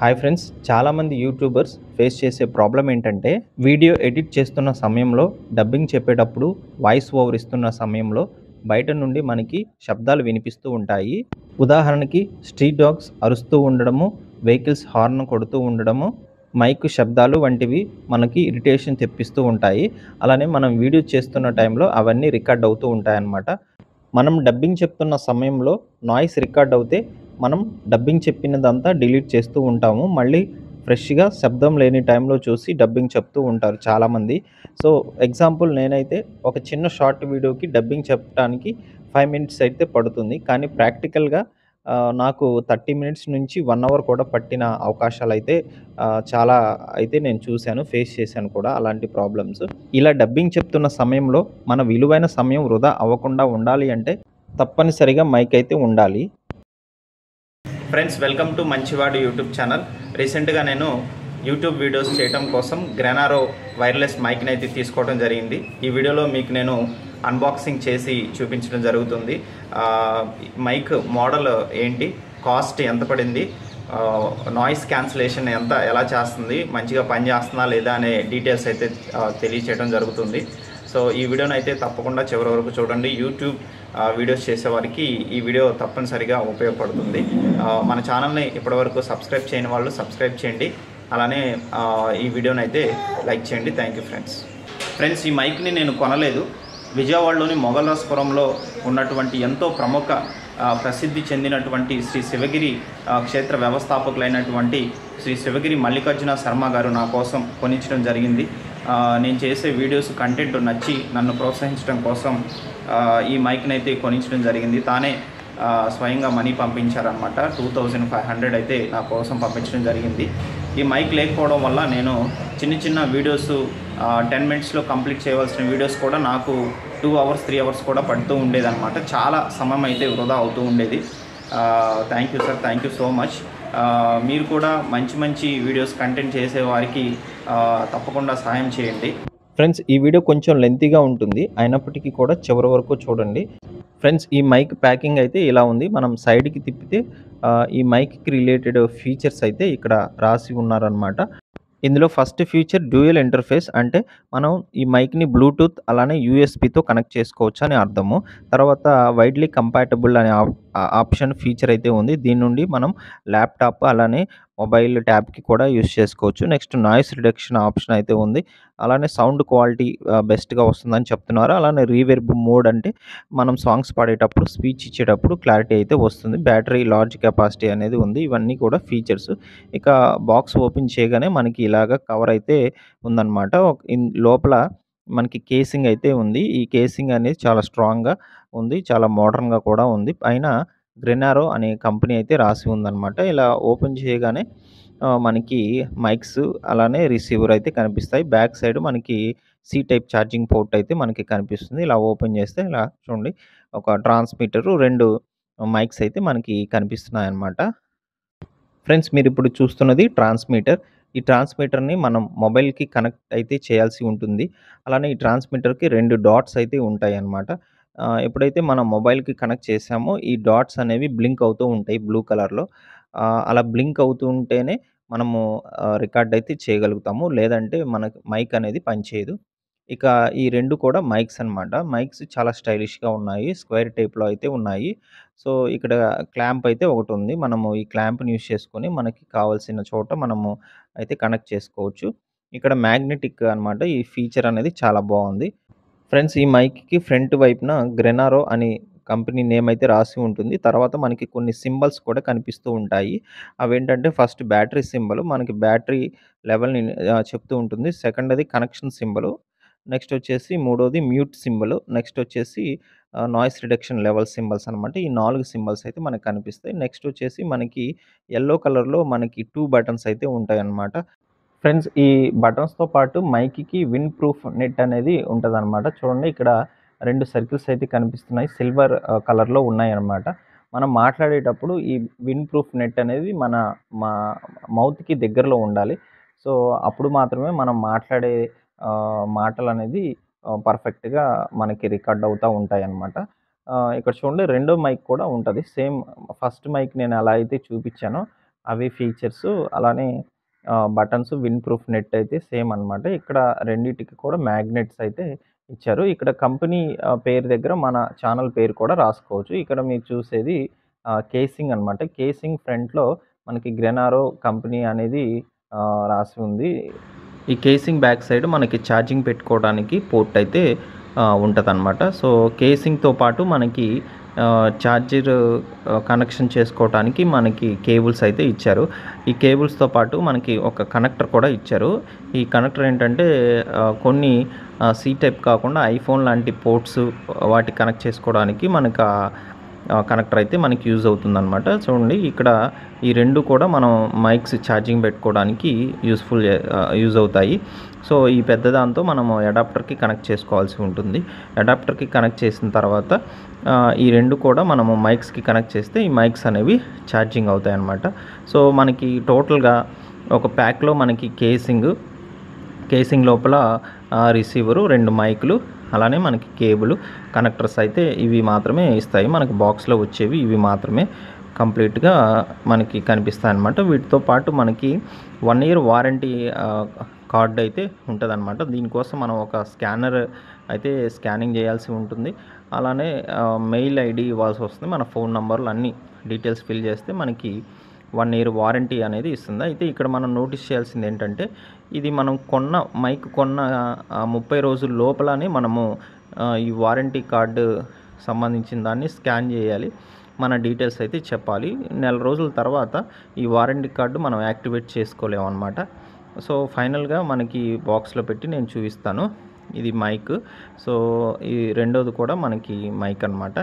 Hi friends, చాలామంది YouTubers face చేసే problem ఏంటంటే వీడియో ఎడిట్ చేస్తున్న సమయంలో, డబ్బింగ్ చెప్పేటప్పుడు, వాయిస్ ఓవర్ ఇస్తున్న సమయంలో బయట నుండి మనకి శబ్దాలు వినిపిస్తూ ఉంటాయి. ఉదాహరణకి స్ట్రీట్ డాగ్స్ అరుస్తూ ఉండడము, వెహికల్స్ హార్న్ కొడుతూ ఉండడము, మైక్ శబ్దాలు వంటివి మనకి ఇరిటేషన్ తెప్పిస్తూ ఉంటాయి. అలానే మనం వీడియో చేస్తున్న టైంలో అవన్నీ రికార్డ్ అవుతూ ఉంటాయన్నమాట. మనం డబ్బింగ్ చెప్తున్న సమయంలో నాయిస్ రికార్డ్ అవుతే మనం డబ్బింగ్ చెప్పినదంతా డిలీట్ చేస్తూ ఉంటాము. మళ్ళీ ఫ్రెష్‌గా శబ్దం లేని టైంలో చూసి డబ్బింగ్ చెప్తూ ఉంటారు చాలామంది. సో, ఎగ్జాంపుల్ నేనైతే ఒక చిన్న షార్ట్ వీడియోకి డబ్బింగ్ చెప్పటానికి 5 మినిట్స్ అయితే పడుతుంది. కానీ ప్రాక్టికల్‌గా నాకు 30 మినిట్స్ నుంచి 1 అవర్ కూడా పట్టిన అవకాశాలైతే చాలా అయితే నేను చూశాను. ఫేస్ చేశాను కూడా అలాంటి ప్రాబ్లమ్స్. ఇలా డబ్బింగ్ చెప్తున్న సమయంలో మన విలువైన సమయం వృధా అవ్వకుండా ఉండాలి అంటే తప్పనిసరిగా మైక్ అయితే ఉండాలి. ఫ్రెండ్స్, వెల్కమ్ టు మంచివాడు యూట్యూబ్ ఛానల్. రీసెంట్గా నేను యూట్యూబ్ వీడియోస్ చేయడం కోసం గ్రెనారో వైర్లెస్ మైక్ని అయితే తీసుకోవడం జరిగింది. ఈ వీడియోలో మీకు నేను అన్బాక్సింగ్ చేసి చూపించడం జరుగుతుంది. మైక్ మోడల్ ఏంటి, కాస్ట్ ఎంత పడింది, నాయిస్ క్యాన్సిలేషన్ ఎలా చేస్తుంది, మంచిగా పనిచేస్తుందా లేదా అనే డీటెయిల్స్ అయితే తెలియచేయడం జరుగుతుంది. సో ఈ వీడియోని అయితే తప్పకుండా చివరి వరకు చూడండి. యూట్యూబ్ వీడియోస్ చేసేవారికి ఈ వీడియో తప్పనిసరిగా ఉపయోగపడుతుంది. మన ఛానల్ని ఇప్పటివరకు సబ్స్క్రైబ్ చేయని వాళ్ళు సబ్స్క్రైబ్ చేయండి. అలానే ఈ వీడియోని అయితే లైక్ చేయండి. థ్యాంక్ యూ ఫ్రెండ్స్, ఈ మైక్ని నేను కొనలేదు. విజయవాడలోని మొగల్రాజపురంలో ఉన్నటువంటి ఎంతో ప్రముఖ ప్రసిద్ధి చెందినటువంటి శ్రీ శివగిరి క్షేత్ర వ్యవస్థాపకులైనటువంటి శ్రీ శివగిరి మల్లికార్జున శర్మ గారు నా కోసం కొనించడం జరిగింది. నేను చేసే వీడియోస్ కంటెంట్ నచ్చి నన్ను ప్రోత్సహించడం కోసం ఈ మైక్ని అయితే కొనించడం జరిగింది. తానే స్వయంగా మనీ పంపించారనమాట. 2500 అయితే నా కోసం పంపించడం జరిగింది. ఈ మైక్ లేకపోవడం వల్ల నేను చిన్న వీడియోస్ 10 మినిట్స్లో కంప్లీట్ చేయవలసిన వీడియోస్ కూడా నాకు 2 అవర్స్ 3 అవర్స్ కూడా పడుతూ ఉండేదన్నమాట. చాలా సమయం అయితే వృధా అవుతూ ఉండేది. Thank you sir, thank you so much. మీరు కూడా మంచి వీడియోస్ కంటెంట్ చేసే వారికి తప్పకుండా సహాయం చేయండి. ఫ్రెండ్స్, ఈ వీడియో కొంచెం లెంతీగా ఉంటుంది, అయినప్పటికీ కూడా చివరి వరకు చూడండి. ఫ్రెండ్స్, ఈ మైక్ ప్యాకింగ్ అయితే ఇలా ఉంది. మనం సైడ్కి తిప్పితే ఈ మైక్కి రిలేటెడ్ ఫీచర్స్ అయితే ఇక్కడ రాసి ఉన్నారనమాట. ఇందులో ఫస్ట్ ఫీచర్ డ్యూయల్ ఇంటర్ఫేస్, అంటే మనం ఈ మైక్ని బ్లూటూత్ అలానే యూఎస్బితో కనెక్ట్ చేసుకోవచ్చు అని అర్థము. తర్వాత వైడ్లీ కంపాటబుల్ అనే ఆప్షన్ ఫీచర్ అయితే ఉంది. దీని నుండి మనం ల్యాప్టాప్ అలానే మొబైల్ ట్యాబ్కి కూడా యూస్ చేసుకోవచ్చు. నెక్స్ట్ నాయిస్ రిడక్షన్ ఆప్షన్ అయితే ఉంది. అలానే సౌండ్ క్వాలిటీ బెస్ట్గా వస్తుందని చెప్తున్నారు. అలానే రీవెర్బ్ మోడ్, అంటే మనం సాంగ్స్ పాడేటప్పుడు స్పీచ్ ఇచ్చేటప్పుడు క్లారిటీ అయితే వస్తుంది. బ్యాటరీ లార్జ్ కెపాసిటీ అనేది ఉంది. ఇవన్నీ కూడా ఫీచర్స్. ఇక బాక్స్ ఓపెన్ చేయగానే మనకి ఇలాగ కవర్ అయితే ఉందన్నమాట. లోపల మనకి కేసింగ్ అయితే ఉంది. ఈ కేసింగ్ అనేది చాలా స్ట్రాంగ్గా ఉంది, చాలా మోడర్న్గా కూడా ఉంది. పైన గ్రెనారో అనే కంపెనీ అయితే రాసి ఉందన్నమాట. ఇలా ఓపెన్ చేయగానే మనకి మైక్స్ అలానే రిసీవర్ అయితే కనిపిస్తాయి. బ్యాక్ సైడ్ మనకి సి టైప్ ఛార్జింగ్ పోర్ట్ అయితే మనకి కనిపిస్తుంది. ఇలా ఓపెన్ చేస్తే ఇలా చూడండి, ఒక ట్రాన్స్మిటరు, 2 మైక్స్ అయితే మనకి కనిపిస్తున్నాయి అన్నమాట. ఫ్రెండ్స్, మీరు ఇప్పుడు చూస్తున్నది ట్రాన్స్మిటర్. ఈ ట్రాన్స్మిటర్ని మనం మొబైల్కి కనెక్ట్ అయితే చేయాల్సి ఉంటుంది. అలానే ఈ ట్రాన్స్మిటర్కి 2 డాట్స్ అయితే ఉంటాయి అన్నమాట. ఎప్పుడైతే మనం మొబైల్కి కనెక్ట్ చేసామో ఈ డాట్స్ అనేవి బ్లింక్ అవుతూ ఉంటాయి బ్లూ కలర్లో. అలా బ్లింక్ అవుతూ ఉంటేనే మనము రికార్డ్ అయితే చేయగలుగుతాము, లేదంటే మనకు మైక్ అనేది పనిచేయదు. ఇక ఈ 2 కూడా మైక్స్ అన్నమాట. మైక్స్ చాలా స్టైలిష్‌గా ఉన్నాయి. స్క్వేర్ టైప్‌లో అయితే ఉన్నాయి. సో, ఇక్కడ క్లాంప్ అయితే ఒకటుంది. మనము ఈ క్లాంప్‌ని యూజ్ చేసుకొని మనకి కావాల్సిన చోట మనము అయితే కనెక్ట్ చేసుకోవచ్చు. ఇక్కడ మ్యాగ్నెటిక్ అన్నమాట. ఈ ఫీచర్ అనేది చాలా బావుంది. ఫ్రెండ్స్, ఈ మైక్‌కి ఫ్రంట్ వైపున గ్రెనారో అని కంపెనీ నేమ్ అయితే రాసి ఉంటుంది. తర్వాత మనకి కొన్ని సింబల్స్ కూడా కనిపిస్తూ ఉంటాయి. అవేంటంటే ఫస్ట్ బ్యాటరీ సింబల్, మనకి బ్యాటరీ లెవెల్‌ని చెప్తూ ఉంటుంది. సెకండది కనెక్షన్ సింబలు. నెక్స్ట్ వచ్చేసి మూడోది మ్యూట్ సింబల్. నెక్స్ట్ వచ్చేసి నాయిస్ రిడక్షన్ లెవెల్ సింబల్స్ అనమాట. ఈ 4 సింబల్స్ అయితే మనకు కనిపిస్తాయి. నెక్స్ట్ వచ్చేసి మనకి యెల్లో కలర్‌లో మనకి 2 బటన్స్ అయితే ఉంటాయన్నమాట. ఫ్రెండ్స్, ఈ బటన్స్‌తో పాటు మైక్‌కి విండ్ ప్రూఫ్ నెట్ అనేది ఉంటదనమాట. చూడండి, ఇక్కడ 2 సర్కిల్స్ అయితే కనిపిస్తున్నాయి. సిల్వర్ కలర్‌లో ఉన్నాయన్నమాట. మనం మాట్లాడేటప్పుడు ఈ విండ్ ప్రూఫ్ నెట్ అనేది మా మౌత్‌కి దగ్గరలో ఉండాలి. సో, అప్పుడు మాత్రమే మనం మాట్లాడే మాటలనేది పర్ఫెక్ట్‌గా మనకి రికార్డ్ అవుతా ఉంటాయన్నమాట. ఇక్కడ చూడండి రెండో మైక్ కూడా ఉంటది. సేమ్ ఫస్ట్ మైక్ నేను ఎలా అయితే చూపిచ్చానో అవే ఫీచర్స్ అలానే బటన్స్, విండ్ ప్రూఫ్ నెట్ అయితే సేమ్ అనమాట. ఇక్కడ రెండిటికి కూడా మ్యాగ్నెట్స్ అయితే ఇచ్చారు. ఇక్కడ కంపెనీ పేరు దగ్గర మన ఛానల్ పేరు కూడా రాసుకోవచ్చు. ఇక్కడ మీరు చూసేది కేసింగ్ అనమాట. కేసింగ్ ఫ్రంట్‌లో మనకి గ్రెనారో కంపెనీ అనేది రాసి ఉంది. ఈ కేసింగ్ బ్యాక్ సైడ్ మనకి ఛార్జింగ్ పెట్టుకోవడానికి పోర్ట్ అయితే ఉంటదనమాట. సో, కేసింగ్‌తో పాటు మనకి ఛార్జర్ కనెక్షన్ చేసుకోవటానికి మనకి కేబుల్స్ అయితే ఇచ్చారు. ఈ కేబుల్స్‌తో పాటు మనకి ఒక కనెక్టర్ కూడా ఇచ్చారు. ఈ కనెక్టర్ ఏంటంటే కొన్ని సి టైప్ కాకుండా ఐఫోన్ లాంటి పోర్ట్స్ వాటికి కనెక్ట్ చేసుకోవడానికి మనకు కనెక్టర్ అయితే మనకి యూజ్ అవుతుందనమాట. చూడండి ఇక్కడ ఈ 2 కూడా మనం మైక్స్ ఛార్జింగ్ పెట్టుకోవడానికి యూజ్ అవుతాయి. సో, ఈ పెద్ద దాంతో మనము అడాప్టర్‌కి కనెక్ట్ చేసుకోవాల్సి ఉంటుంది. అడాప్టర్‌కి కనెక్ట్ చేసిన తర్వాత ఈ 2 కూడా మనము మైక్స్‌కి కనెక్ట్ చేస్తే ఈ మైక్స్ అనేవి ఛార్జింగ్ అవుతాయన్నమాట. సో, మనకి టోటల్‌గా ఒక ప్యాక్‌లో మనకి కేసింగ్ లోపల రిసీవరు, 2 మైకులు, అలానే మనకి కేబుల్, కనెక్టర్స్ అయితే ఇవి మాత్రమే ఇస్తాయి. మనకి బాక్స్‌లో వచ్చేవి ఇవి మాత్రమే కంప్లీట్‌గా మనకి కనిపిస్తాయన్నమాట. వీటితో పాటు మనకి 1 ఇయర్ వారంటీ కార్డ్ అయితే ఉంటదనమాట. దీనికోసం మనం ఒక స్కానర్ అయితే స్కానింగ్ చేయాల్సి ఉంటుంది. అలానే మెయిల్ ఐడీ ఇవ్వాల్సి వస్తుంది. మన ఫోన్ నంబర్లు అన్నీ డీటెయిల్స్ ఫిల్ చేస్తే మనకి 1 ఇయర్ వారంటీ అనేది ఇస్తుంది. అయితే ఇక్కడ మనం నోటీస్ చేయాల్సింది ఏంటంటే ఇది మనం మైక్ కొన్న 30 రోజుల లోపలనే మనము ఈ వారంటీ కార్డు సంబంధించిన దాన్ని స్కాన్ చేయాలి. మన డీటెయిల్స్ అయితే చెప్పాలి. నెల రోజుల తర్వాత ఈ వారంటీ కార్డు మనం యాక్టివేట్ చేసుకోలేమన్నమాట. సో, ఫైనల్‌గా మనకి బాక్స్‌లో పెట్టి నేను చూపిస్తాను. ఇది మైక్. సో, ఈ రెండోది కూడా మనకి మైక్ అనమాట.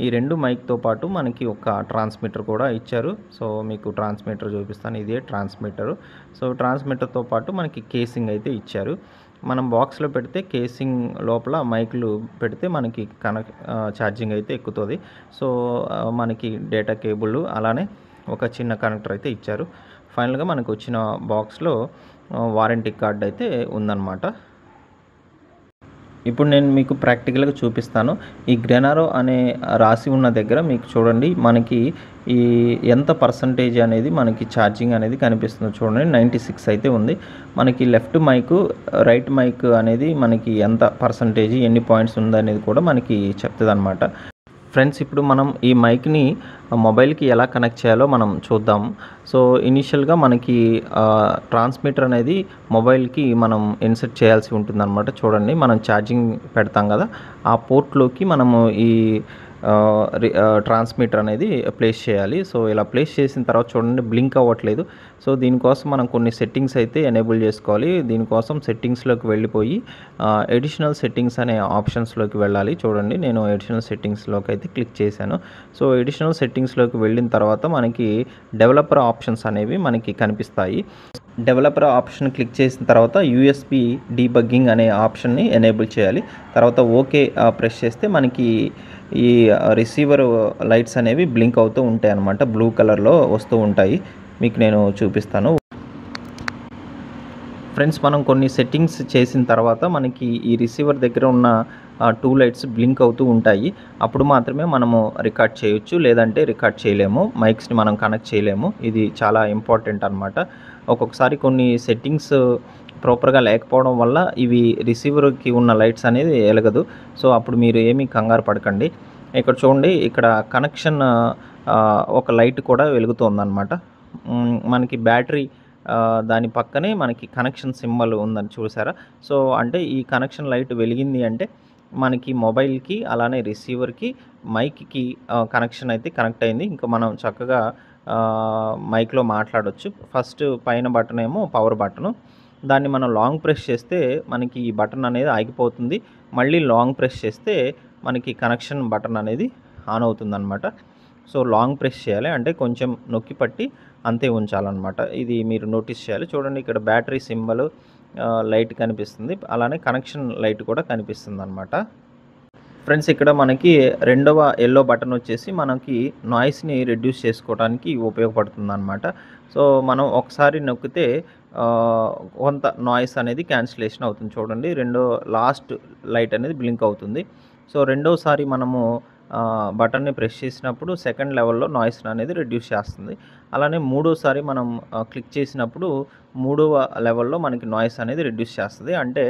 ఈ 2 మైక్‌తో పాటు మనకి ఒక ట్రాన్స్మిటర్ కూడా ఇచ్చారు. సో, మీకు ట్రాన్స్మిటర్ చూపిస్తాను. ఇదే ట్రాన్స్మిటరు. సో, ట్రాన్స్మిటర్‌తో పాటు మనకి కేసింగ్ అయితే ఇచ్చారు. మనం బాక్స్‌లో పెడితే కేసింగ్ లోపల మైకులు పెడితే మనకి ఛార్జింగ్ అయితే ఎక్కుతది. సో, మనకి డేటా కేబుల్ అలానే ఒక చిన్న కనెక్టర్ అయితే ఇచ్చారు. ఫైనల్‌గా మనకు వచ్చిన బాక్స్‌లో వారంటీ కార్డ్ అయితే ఉందన్నమాట. ఇప్పుడు నేను మీకు ప్రాక్టికల్‌గా చూపిస్తాను. ఈ గ్రెనారో అనే రాసి ఉన్న దగ్గర మీకు చూడండి మనకి ఈ ఎంత పర్సెంటేజ్ అనేది మనకి ఛార్జింగ్ అనేది కనిపిస్తుందో చూడండి. 96 అయితే ఉంది. మనకి లెఫ్ట్ మైకు, రైట్ మైక్ అనేది మనకి ఎంత పర్సెంటేజ్ ఎన్ని పాయింట్స్ ఉందనేది కూడా మనకి చెప్తదనమాట. ఫ్రెండ్స్, ఇప్పుడు మనం ఈ మైక్‌ని మొబైల్‌కి ఎలా కనెక్ట్ చేయాలో మనం చూద్దాం. సో, ఇనీషియల్‌గా మనకి ట్రాన్స్మిటర్ అనేది మొబైల్‌కి మనం ఇన్సర్ట్ చేయాల్సి ఉంటుందన్నమాట. చూడండి మనం ఛార్జింగ్ పెడతాం కదా! ఆ పోర్ట్‌లోకి మనము ఈ ట్రాన్స్మిటర్ అనేది ప్లేస్ చేయాలి. సో, ఇలా ప్లేస్ చేసిన తర్వాత చూడండి బ్లింక్ అవ్వట్లేదు. సో, దీనికోసం మనం కొన్ని సెట్టింగ్స్ అయితే ఎనేబుల్ చేసుకోవాలి. దీనికోసం సెట్టింగ్స్‌లోకి వెళ్ళిపోయి అడిషనల్ సెట్టింగ్స్ అనే ఆప్షన్స్‌లోకి వెళ్ళాలి. చూడండి నేను అడిషనల్ సెట్టింగ్స్‌లోకి అయితే క్లిక్ చేశాను. సో, అడిషనల్ సెట్టింగ్స్‌లోకి వెళ్ళిన తర్వాత మనకి డెవలపర్ ఆప్షన్స్ అనేవి మనకి కనిపిస్తాయి. డెవలపర్ ఆప్షన్ క్లిక్ చేసిన తర్వాత యూఎస్బీ డీబగ్గింగ్ అనే ఆప్షన్‌ని ఎనేబుల్ చేయాలి. తర్వాత ఓకే ప్రెస్ చేస్తే మనకి ఈ రిసీవర్ లైట్స్ అనేవి బ్లింక్ అవుతూ ఉంటాయన్నమాట. బ్లూ కలర్‌లో వస్తూ ఉంటాయి. మీకు నేను చూపిస్తాను. ఫ్రెండ్స్, మనం కొన్ని సెట్టింగ్స్ చేసిన తర్వాత మనకి ఈ రిసీవర్ దగ్గర ఉన్న 2 లైట్స్ బ్లింక్ అవుతూ ఉంటాయి. అప్పుడు మాత్రమే మనము రికార్డ్ చేయొచ్చు. లేదంటే రికార్డ్ చేయలేము. మైక్స్‌ని మనం కనెక్ట్ చేయలేము. ఇది చాలా ఇంపార్టెంట్ అనమాట. ఒక్కొక్కసారి కొన్ని సెట్టింగ్స్ ప్రాపర్‌గా లేకపోవడం వల్ల ఇవి రిసీవర్‌కి ఉన్న లైట్స్ అనేది ఎలగదు. సో, అప్పుడు మీరు ఏమీ కంగారు పడకండి. ఇక్కడ చూడండి ఇక్కడ కనెక్షన్ ఒక లైట్ కూడా వెలుగుతోందనమాట. మనకి బ్యాటరీ దాని పక్కనే మనకి కనెక్షన్ సింబల్ ఉందని చూసారా? సో, అంటే ఈ కనెక్షన్ లైట్ వెలిగింది అంటే మనకి మొబైల్‌కి అలానే రిసీవర్‌కి, మైక్‌కి కనెక్షన్ అయితే కనెక్ట్ అయింది. ఇంకా మనం చక్కగా మైక్‌లో మాట్లాడొచ్చు. ఫస్ట్ పైన బటన్ ఏమో పవర్ బటను. దాన్ని మనం లాంగ్ ప్రెస్ చేస్తే మనకి ఈ బటన్ అనేది ఆగిపోతుంది. మళ్ళీ లాంగ్ ప్రెస్ చేస్తే మనకి కనెక్షన్ బటన్ అనేది ఆన్ అవుతుందన్నమాట. సో, లాంగ్ ప్రెస్ చేయాలి. అంటే కొంచెం నొక్కి పట్టి అంతే ఉంచాలన్నమాట. ఇది మీరు నోటీస్ చేయాలి. చూడండి ఇక్కడ బ్యాటరీ సింబల్ లైట్ కనిపిస్తుంది. అలానే కనెక్షన్ లైట్ కూడా కనిపిస్తుందన్నమాట. ఫ్రెండ్స్, ఇక్కడ మనకి రెండవ యెల్లో బటన్ వచ్చేసి మనకి నాయిస్‌ని రెడ్యూస్ చేసుకోవడానికి ఉపయోగపడుతుందన్నమాట. సో, మనం ఒకసారి నొక్కితే కొంత నాయిస్ అనేది క్యాన్సిలేషన్ అవుతుంది. చూడండి లాస్ట్ లైట్ అనేది బ్లింక్ అవుతుంది. సో, రెండోసారి మనము బటన్ని ప్రెస్ చేసినప్పుడు సెకండ్ లెవెల్‌లో నాయిస్ అనేది రెడ్యూస్ చేస్తుంది. అలానే మూడోసారి మనం క్లిక్ చేసినప్పుడు మూడవ లెవెల్‌లో మనకి నాయిస్ అనేది రెడ్యూస్ చేస్తది. అంటే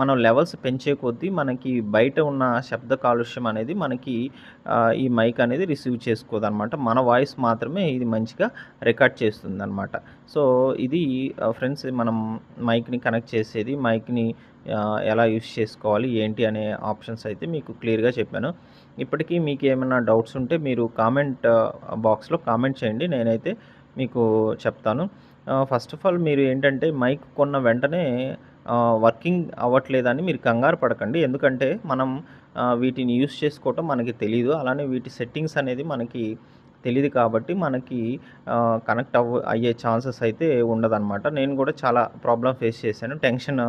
మనం లెవెల్స్ పెంచే కొద్దీ మనకి బయట ఉన్న శబ్ద కాలుష్యం అనేది మనకి ఈ మైక్ అనేది రిసీవ్ చేసుకోదనమాట. మన వాయిస్ మాత్రమే ఇది మంచిగా రికార్డ్ చేస్తుందనమాట. సో ఇది ఫ్రెండ్స్ మనం మైక్‌ని కనెక్ట్ చేసేది, మైక్‌ని ఎలా యూజ్ చేసుకోవాలి ఏంటి అనే ఆప్షన్స్ అయితే మీకు క్లియర్‌గా చెప్పాను. ఇప్పటికీ మీకు ఏమైనా డౌట్స్ ఉంటే మీరు కామెంట్ బాక్స్‌లో కామెంట్ చేయండి. నేనైతే మీకు చెప్తాను. ఫస్ట్ ఆఫ్ ఆల్ మీరు ఏంటంటే మైక్ కొన్న వెంటనే వర్కింగ్ అవ్వట్లేదని మీరు కంగారు పడకండి. ఎందుకంటే మనం వీటిని యూజ్ చేసుకోవటం మనకి తెలీదు. అలానే వీటి సెట్టింగ్స్ అనేది మనకి తెలీదు కాబట్టి మనకి కనెక్ట్ అయ్యే ఛాన్సెస్ అయితే ఉండదనమాట. నేను కూడా చాలా ప్రాబ్లమ్ ఫేస్ చేశాను. టెన్షన్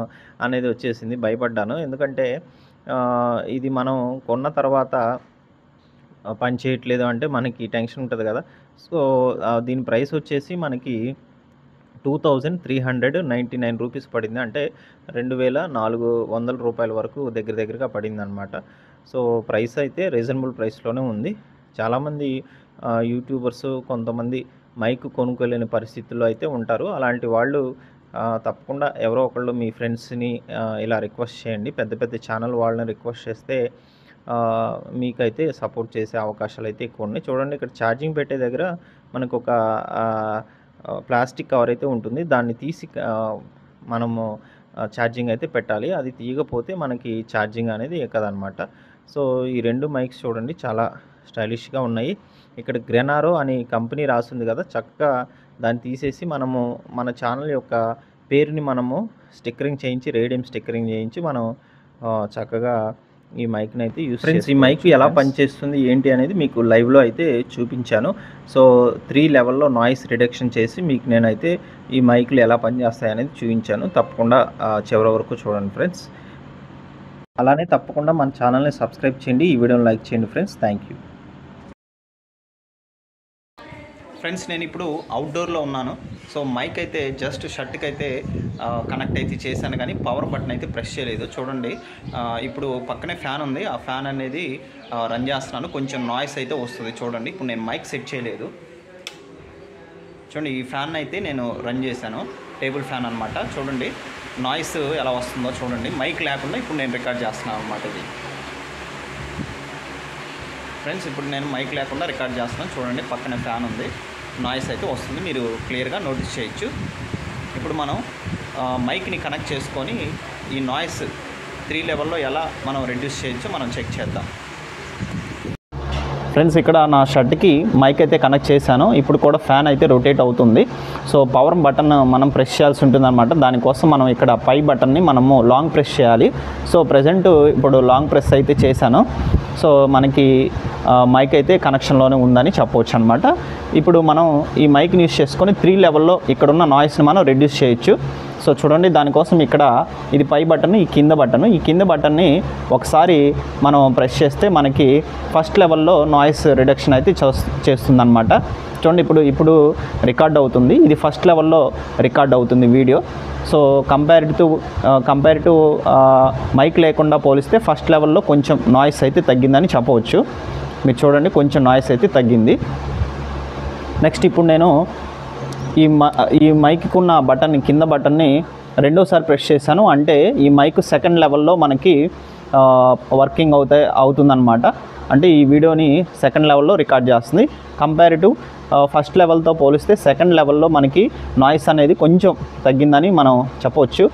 అనేది వచ్చేసింది. భయపడ్డాను. ఎందుకంటే ఇది మనం కొన్న తర్వాత పని చేయట్లేదు అంటే మనకి టెన్షన్ ఉంటది కదా! సో దీని ప్రైస్ వచ్చేసి మనకి 2399 రూపీస్ పడింది. అంటే 2400 రూపాయల వరకు దగ్గరగా పడిందనమాట. సో ప్రైస్ అయితే రీజనబుల్ ప్రైస్‌లోనే ఉంది. చాలామంది యూట్యూబర్స్ కొంతమంది మైక్ కొనుక్కోలేని పరిస్థితుల్లో అయితే ఉంటారు. అలాంటి వాళ్ళు తప్పకుండా ఎవరో ఒకళ్ళు మీ ఫ్రెండ్స్‌ని ఇలా రిక్వెస్ట్ చేయండి. పెద్ద ఛానల్ వాళ్ళని రిక్వెస్ట్ చేస్తే మీకైతే సపోర్ట్ చేసే అవకాశాలు అయితే ఎక్కువ ఉన్నాయి. చూడండి ఇక్కడ ఛార్జింగ్ పెట్టే దగ్గర మనకొక ప్లాస్టిక్ కవర్ అయితే ఉంటుంది. దాన్ని తీసి మనము ఛార్జింగ్ అయితే పెట్టాలి. అది తీయకపోతే మనకి ఛార్జింగ్ అనేది ఎక్కదనమాట. సో ఈ 2 మైక్స్ చూడండి చాలా స్టైలిష్‌గా ఉన్నాయి. ఇక్కడ గ్రెనారో అని కంపెనీ రాసుంది కదా! చక్కగా దాన్ని తీసేసి మనము మన ఛానల్ యొక్క పేరుని మనము స్టిక్కరింగ్ చేయించి, రేడియం స్టిక్కరింగ్ చేయించి మనం చక్కగా ఈ మైక్‌ని అయితే యూజ్ చేసి ఈ మైక్ ఎలా పనిచేస్తుంది ఏంటి అనేది మీకు లైవ్‌లో అయితే చూపించాను. సో 3 లెవెల్‌లో నాయిస్ రిడక్షన్ చేసి మీకు నేనైతే ఈ మైక్‌లు ఎలా పనిచేస్తాయనేది చూపించాను. తప్పకుండా చివరి వరకు చూడండి ఫ్రెండ్స్. అలానే తప్పకుండా మన ఛానల్‌ని సబ్స్క్రైబ్ చేయండి. ఈ వీడియోని లైక్ చేయండి ఫ్రెండ్స్. Thank you. ఫ్రెండ్స్ నేను ఇప్పుడు అవుట్డోర్లో ఉన్నాను. సో మైక్ అయితే జస్ట్ షర్ట్కి అయితే కనెక్ట్ అయితే చేశాను కానీ పవర్ బటన్ అయితే ప్రెస్ చేయలేదు. చూడండి ఇప్పుడు పక్కనే ఫ్యాన్ ఉంది. ఆ ఫ్యాన్ అనేది రన్ చేస్తున్నాను. కొంచెం నాయిస్ అయితే వస్తుంది చూడండి. ఇప్పుడు నేను మైక్ సెట్ చేయలేదు. చూడండి ఈ ఫ్యాన్ అయితే నేను రన్ చేశాను. టేబుల్ ఫ్యాన్ అనమాట. చూడండి నాయిస్ ఎలా వస్తుందో చూడండి. మైక్ లేకుండా ఇప్పుడు నేను రికార్డ్ చేస్తున్నాను అనమాట. ఇది ఫ్రెండ్స్ ఇప్పుడు నేను మైక్ లేకుండా రికార్డ్ చేస్తున్నాను. చూడండి పక్కన ఫ్యాన్ ఉంది. నాయిస్ అయితే వస్తుంది. మీరు క్లియర్గా నోటీస్ చేయొచ్చు. ఇప్పుడు మనం మైక్ని కనెక్ట్ చేసుకొని ఈ నాయిస్ 3 లెవెల్లో ఎలా మనం రెడ్యూస్ చేయొచ్చో మనం చెక్ చేద్దాం. ఫ్రెండ్స్ ఇక్కడ నా షర్ట్కి మైక్ అయితే కనెక్ట్ చేశాను. ఇప్పుడు కూడా ఫ్యాన్ అయితే రొటేట్ అవుతుంది. సో పవర్ బటన్ మనం ప్రెస్ చేయాల్సి ఉంటుంది అనమాట. దానికోసం మనం ఇక్కడ పై బటన్ని మనము లాంగ్ ప్రెస్ చేయాలి. సో ప్రజెంట్ ఇప్పుడు లాంగ్ ప్రెస్ అయితే చేశాను. సో మనకి మైక్ అయితే కనెక్షన్లోనే ఉందని చెప్పవచ్చు అనమాట. ఇప్పుడు మనం ఈ మైక్ని యూస్ చేసుకొని 3 లెవెల్లో ఇక్కడున్న నాయిస్ని మనం రెడ్యూస్ చేయొచ్చు. సో చూడండి దానికోసం ఇక్కడ ఇది పై బటన్, ఈ కింద బటన్ని ఒకసారి మనం ప్రెస్ చేస్తే మనకి ఫస్ట్ లెవెల్లో నాయిస్ రిడక్షన్ అయితే చేస్తుందన్నమాట. చూడండి ఇప్పుడు రికార్డ్ అవుతుంది. ఇది ఫస్ట్ లెవెల్లో రికార్డ్ అవుతుంది video. So compare to mic లేకుండా పోలిస్తే ఫస్ట్ లెవెల్లో కొంచెం నాయిస్ అయితే తగ్గిందని చెప్పవచ్చు. మీరు చూడండి కొంచెం నాయిస్ అయితే తగ్గింది. నెక్స్ట్ ఇప్పుడు నేను ఈ మైక్కి ఉన్న కింద బటన్ని రెండోసారి ప్రెస్ చేశాను. అంటే ఈ మైక్ సెకండ్ లెవెల్లో మనకి వర్కింగ్ అవుతుందన్నమాట. అంటే ఈ వీడియోని సెకండ్ లెవెల్లో రికార్డ్ చేస్తుంది. కంపేర్ టు ఫస్ట్ లెవెల్తో పోలిస్తే సెకండ్ లెవెల్లో మనకి నాయిస్ అనేది కొంచెం తగ్గిందని మనం చెప్పవచ్చు.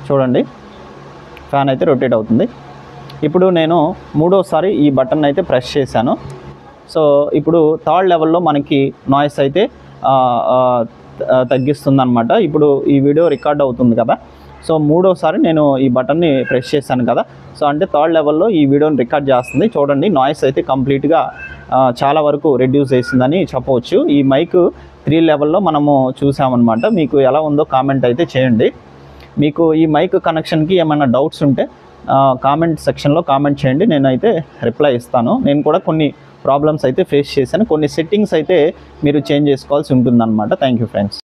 చూడండి ఫ్యాన్ అయితే రొటేట్ అవుతుంది. ఇప్పుడు నేను మూడోసారి ఈ బటన్ అయితే ప్రెస్ చేశాను. సో ఇప్పుడు థర్డ్ లెవెల్లో మనకి నాయిస్ అయితే తగ్గిస్తుందన్నమాట. ఇప్పుడు ఈ వీడియో రికార్డ్ అవుతుంది కదా. సో మూడోసారి నేను ఈ బటన్ని ప్రెస్ చేశాను కదా. సో అంటే థర్డ్ లెవెల్లో ఈ వీడియోని రికార్డ్ చేస్తుంది. చూడండి నాయిస్ అయితే కంప్లీట్గా చాలా వరకు రెడ్యూస్ చేసిందని చెప్పవచ్చు. ఈ మైక్ 3 లెవెల్లో మనము చూసామన్నమాట. మీకు ఎలా ఉందో కామెంట్ అయితే చేయండి. మీకు ఈ మైక్ కనెక్షన్కి ఏమైనా డౌట్స్ ఉంటే కామెంట్ సెక్షన్లో కామెంట్ చేయండి. నేనైతే రిప్లై ఇస్తాను. నేను కూడా కొన్ని ప్రాబ్లమ్స్ అయితే ఫేస్ చేశాను. కొన్ని సెట్టింగ్స్ అయితే మీరు చేంజ్ చేసుకోవాల్సి ఉంటుందన్నమాట. Thank you friends.